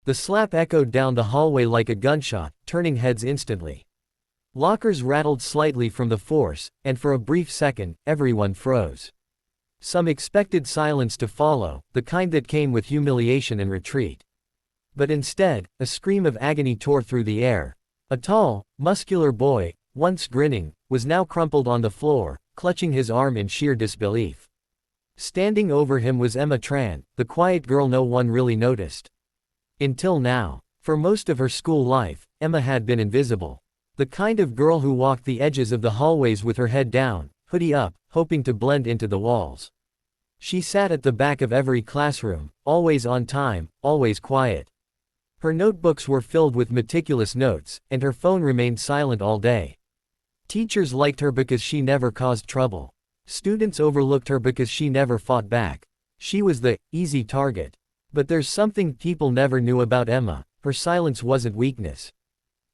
The slap echoed down the hallway like a gunshot, turning heads instantly. Lockers rattled slightly from the force, and for a brief second, everyone froze. Some expected silence to follow, the kind that came with humiliation and retreat. But instead, a scream of agony tore through the air. A tall, muscular boy, once grinning, was now crumpled on the floor, clutching his arm in sheer disbelief. Standing over him was Emma Tran, the quiet girl no one really noticed. Until now. For most of her school life, Emma had been invisible. The kind of girl who walked the edges of the hallways with her head down, hoodie up, hoping to blend into the walls. She sat at the back of every classroom, always on time, always quiet. Her notebooks were filled with meticulous notes, and her phone remained silent all day. Teachers liked her because she never caused trouble. Students overlooked her because she never fought back. She was the easy target. But there's something people never knew about Emma: her silence wasn't weakness.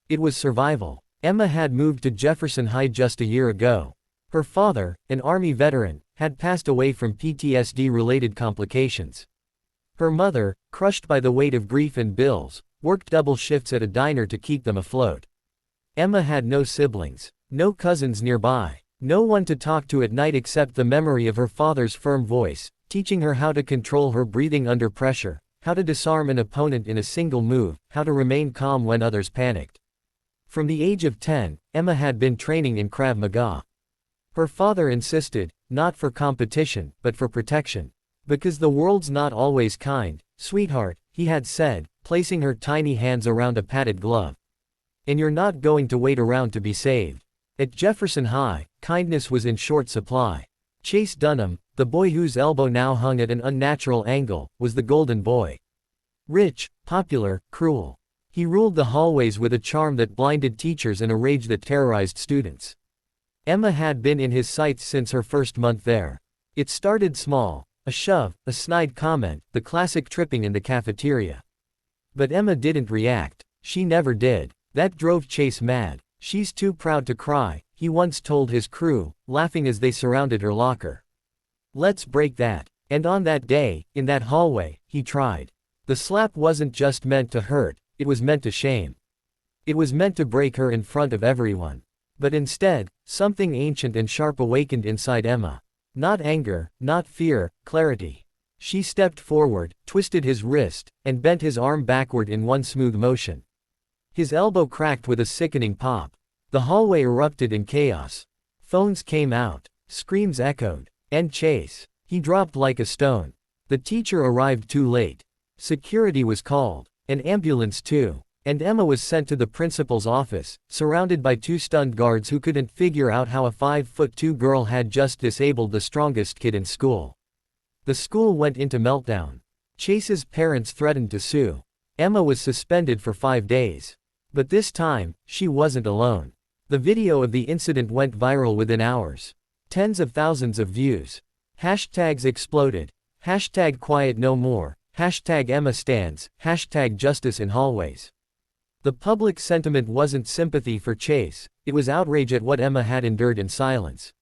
It was survival. Emma had moved to Jefferson High just a year ago. Her father, an Army veteran, had passed away from PTSD-related complications. Her mother, crushed by the weight of grief and bills, worked double shifts at a diner to keep them afloat. Emma had no siblings, no cousins nearby, no one to talk to at night except the memory of her father's firm voice, teaching her how to control her breathing under pressure, how to disarm an opponent in a single move, how to remain calm when others panicked. From the age of 10, Emma had been training in Krav Maga. Her father insisted, not for competition, but for protection. Because the world's not always kind, sweetheart, he had said, placing her tiny hands around a padded glove. And you're not going to wait around to be saved. At Jefferson High, kindness was in short supply. Chase Dunham, the boy whose elbow now hung at an unnatural angle, was the golden boy. Rich, popular, cruel. He ruled the hallways with a charm that blinded teachers and a rage that terrorized students. Emma had been in his sights since her first month there. It started small, a shove, a snide comment, the classic tripping in the cafeteria. But Emma didn't react. She never did. That drove Chase mad. She's too proud to cry, he once told his crew, laughing as they surrounded her locker. Let's break that. And on that day, in that hallway, he tried. The slap wasn't just meant to hurt, it was meant to shame. It was meant to break her in front of everyone. But instead, something ancient and sharp awakened inside Emma. Not anger, not fear, clarity. She stepped forward, twisted his wrist, and bent his arm backward in one smooth motion. His elbow cracked with a sickening pop. The hallway erupted in chaos. Phones came out. Screams echoed. And Chase. He dropped like a stone. The teacher arrived too late. Security was called. An ambulance too. And Emma was sent to the principal's office, surrounded by two stunned guards who couldn't figure out how a 5'2" girl had just disabled the strongest kid in school. The school went into meltdown. Chase's parents threatened to sue. Emma was suspended for 5 days. But this time, she wasn't alone. The video of the incident went viral within hours. Tens of thousands of views. Hashtags exploded. Hashtag quiet no more. Hashtag Emma stands. Hashtag justice in hallways. The public sentiment wasn't sympathy for Chase, it was outrage at what Emma had endured in silence.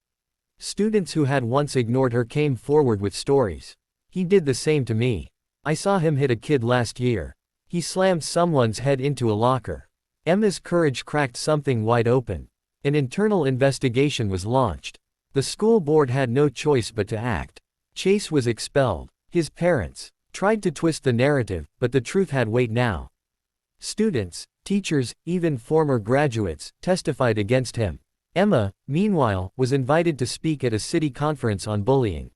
Students who had once ignored her came forward with stories. He did the same to me. I saw him hit a kid last year. He slammed someone's head into a locker. Emma's courage cracked something wide open. An internal investigation was launched. The school board had no choice but to act. Chase was expelled. His parents tried to twist the narrative, but the truth had weight now. Students, teachers, even former graduates, testified against him. Emma, meanwhile, was invited to speak at a city conference on bullying.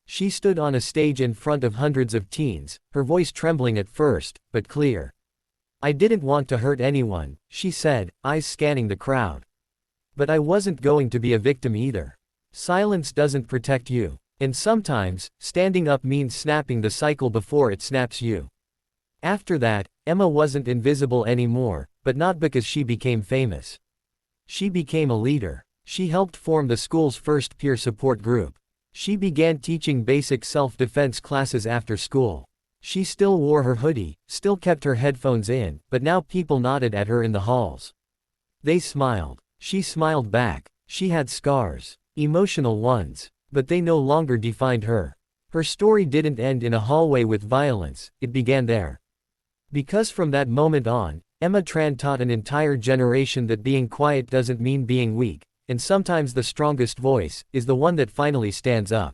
She stood on a stage in front of hundreds of teens, her voice trembling at first, but clear. I didn't want to hurt anyone, she said, eyes scanning the crowd. But I wasn't going to be a victim either. Silence doesn't protect you. And sometimes, standing up means snapping the cycle before it snaps you. After that, Emma wasn't invisible anymore, but not because she became famous. She became a leader. She helped form the school's first peer support group. She began teaching basic self-defense classes after school. She still wore her hoodie, still kept her headphones in, but now people nodded at her in the halls. They smiled. She smiled back. She had scars. Emotional ones. But they no longer defined her. Her story didn't end in a hallway with violence, it began there. Because from that moment on, Emma Tran taught an entire generation that being quiet doesn't mean being weak, and sometimes the strongest voice is the one that finally stands up.